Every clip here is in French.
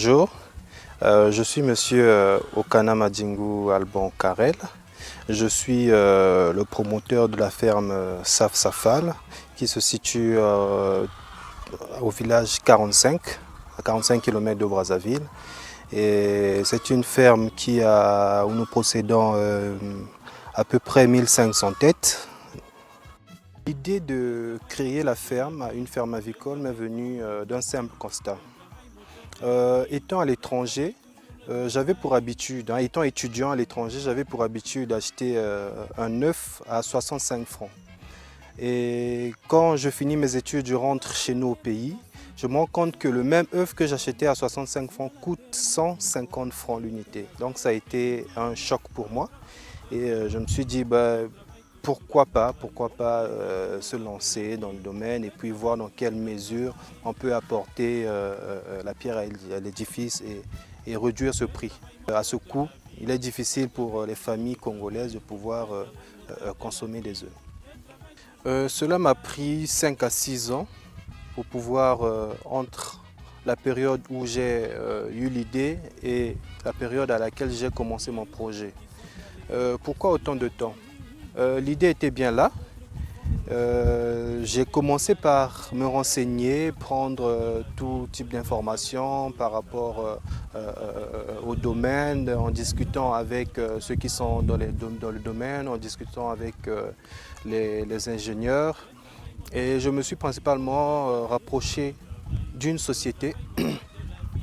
Bonjour, je suis monsieur Okana Madingu Alban Karel. Je suis le promoteur de la ferme Saf Safal qui se situe au village 45, à 45 km de Brazzaville. Et c'est une ferme où nous possédons à peu près 1500 têtes. L'idée de créer la ferme, une ferme avicole, m'est venue d'un simple constat. Étant à l'étranger, j'avais pour habitude, étant étudiant à l'étranger, j'avais pour habitude d'acheter un œuf à 65 francs. Et quand je finis mes études, je rentre chez nous au pays, je me rends compte que le même œuf que j'achetais à 65 francs coûte 150 francs l'unité. Donc ça a été un choc pour moi. Et je me suis dit, pourquoi pas se lancer dans le domaine et puis voir dans quelle mesure on peut apporter la pierre à l'édifice et réduire ce prix. À ce coût, il est difficile pour les familles congolaises de pouvoir consommer des œufs. Cela m'a pris 5 à 6 ans pour pouvoir, entre la période où j'ai eu l'idée et la période à laquelle j'ai commencé mon projet. Pourquoi autant de temps? L'idée était bien là. J'ai commencé par me renseigner, prendre tout type d'informations par rapport au domaine, en discutant avec ceux qui sont dans le domaine, en discutant avec les ingénieurs. Et je me suis principalement rapproché d'une société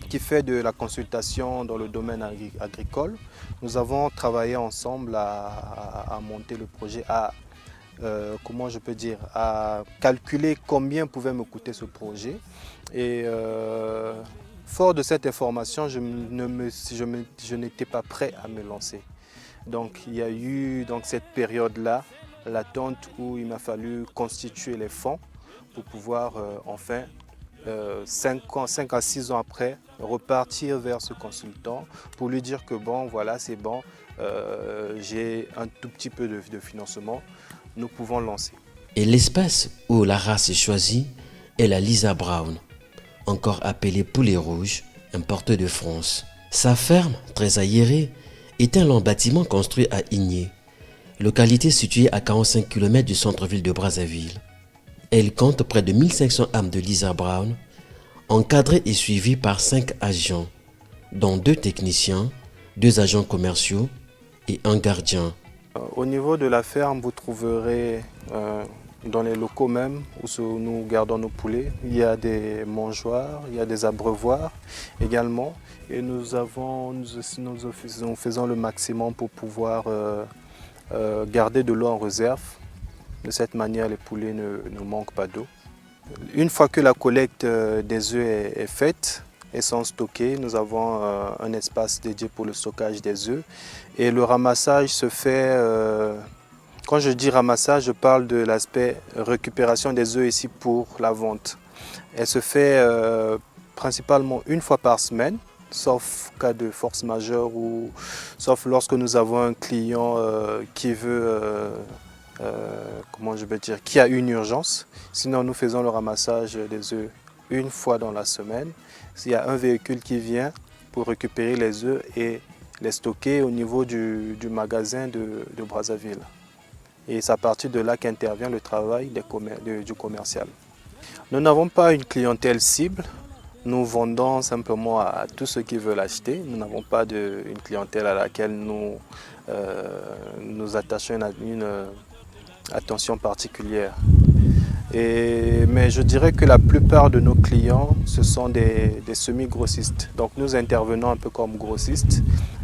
qui fait de la consultation dans le domaine agricole. Nous avons travaillé ensemble à monter le projet, comment je peux dire, à calculer combien pouvait me coûter ce projet. Et fort de cette information, je n'étais pas prêt à me lancer. Donc il y a eu cette période-là, l'attente où il m'a fallu constituer les fonds pour pouvoir enfin, 5 à 6 ans après, repartir vers ce consultant pour lui dire que bon, voilà, c'est bon, j'ai un tout petit peu de financement, nous pouvons lancer. Et l'espèce où la race est choisie est la Lisa Brown, encore appelée poulet rouge, importée de France. Sa ferme, très aérée, est un long bâtiment construit à Igné, localité située à 45 km du centre-ville de Brazzaville. Elle compte près de 1500 âmes de Lisa Brown, encadrées et suivies par 5 agents, dont 2 techniciens, 2 agents commerciaux et un gardien. Au niveau de la ferme, vous trouverez dans les locaux même où nous gardons nos poulets, il y a des mangeoires, il y a des abreuvoirs également. Et nous faisons le maximum pour pouvoir garder de l'eau en réserve. De cette manière, les poulets ne manquent pas d'eau. Une fois que la collecte des œufs est faite et sont stockés, nous avons un espace dédié pour le stockage des œufs. Et le ramassage se fait, quand je dis ramassage, je parle de l'aspect récupération des œufs ici pour la vente. Elle se fait principalement une fois par semaine, sauf cas de force majeure ou sauf lorsque nous avons un client qui veut, comment je peux dire, qui a une urgence. Sinon, nous faisons le ramassage des œufs une fois dans la semaine. Il y a un véhicule qui vient pour récupérer les œufs et les stocker au niveau du magasin de Brazzaville. Et c'est à partir de là qu'intervient le travail du commercial. Nous n'avons pas une clientèle cible. Nous vendons simplement à tous ceux qui veulent acheter. Nous n'avons pas une clientèle à laquelle nous attachons une attention particulière. Mais je dirais que la plupart de nos clients, ce sont des semi-grossistes. Donc nous intervenons un peu comme grossistes.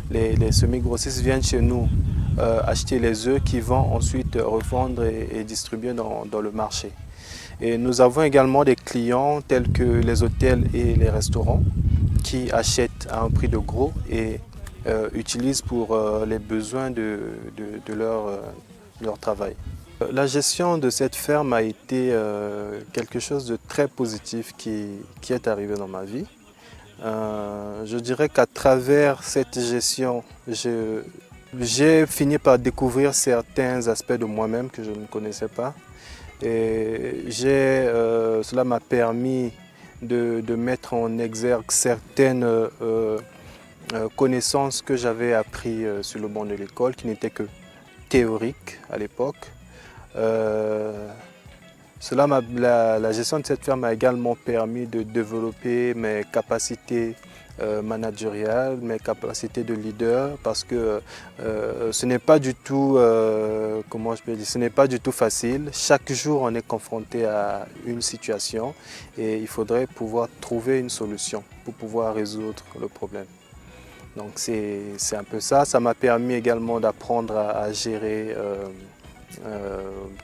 Les semi-grossistes viennent chez nous acheter les œufs qu'ils vont ensuite revendre et distribuer dans le marché. Et nous avons également des clients tels que les hôtels et les restaurants qui achètent à un prix de gros et utilisent pour les besoins de leur travail. La gestion de cette ferme a été quelque chose de très positif qui est arrivé dans ma vie. Je dirais qu'à travers cette gestion, j'ai fini par découvrir certains aspects de moi-même que je ne connaissais pas. Et cela m'a permis de mettre en exergue certaines connaissances que j'avais apprises sur le banc de l'école, qui n'étaient que théoriques à l'époque. La gestion de cette ferme m'a également permis de développer mes capacités managériales, mes capacités de leader, parce que ce n'est pas du tout, comment je peux dire, ce n'est pas du tout facile. Chaque jour, on est confronté à une situation et il faudrait pouvoir trouver une solution pour pouvoir résoudre le problème. Donc c'est un peu ça. Ça m'a permis également d'apprendre à gérer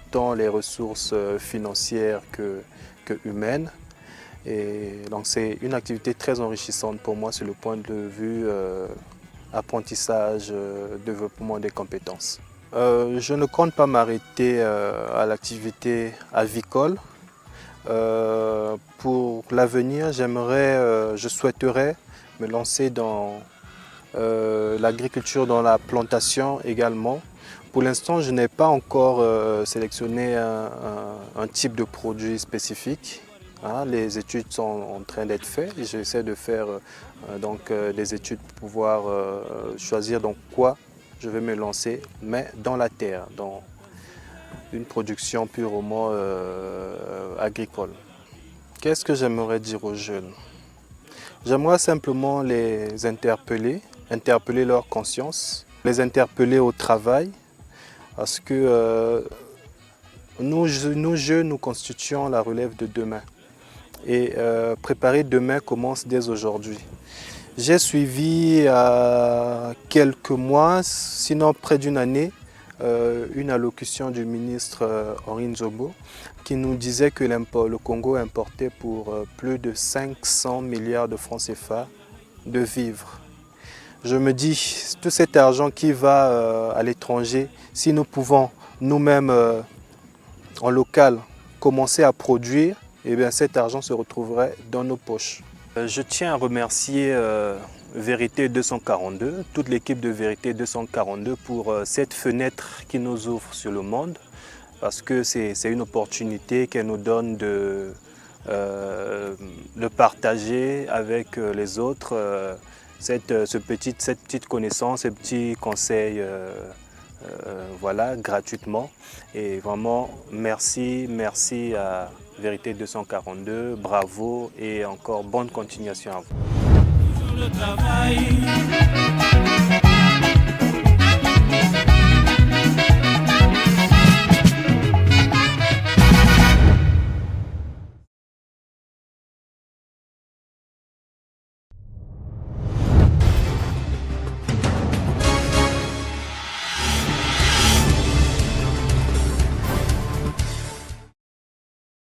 tant les ressources financières que humaines. Et donc c'est une activité très enrichissante pour moi sur le point de vue apprentissage, développement des compétences. Je ne compte pas m'arrêter à l'activité avicole. Pour l'avenir, je souhaiterais me lancer dans l'agriculture, dans la plantation également. Pour l'instant, je n'ai pas encore sélectionné un type de produit spécifique. Les études sont en train d'être faites et j'essaie de faire des études pour pouvoir choisir dans quoi je vais me lancer, mais dans la terre, dans une production purement agricole. Qu'est-ce que j'aimerais dire aux jeunes? J'aimerais simplement les interpeller leur conscience, les interpeller au travail, parce que nous jeunes, nous constituons la relève de demain. Et préparer demain commence dès aujourd'hui. J'ai suivi quelques mois, sinon près d'une année, une allocution du ministre Henri Nzombo qui nous disait que le Congo importait pour plus de 500 milliards de francs CFA de vivres. Je me dis, tout cet argent qui va à l'étranger, si nous pouvons nous-mêmes en local commencer à produire, eh bien cet argent se retrouverait dans nos poches. Je tiens à remercier Vérité 242, toute l'équipe de Vérité 242 pour cette fenêtre qui nous ouvre sur le monde, parce que c'est une opportunité qu'elle nous donne de partager avec les autres cette petite connaissance, ces petits conseils gratuitement. Et vraiment, merci à Vérité 242, bravo et encore bonne continuation à vous.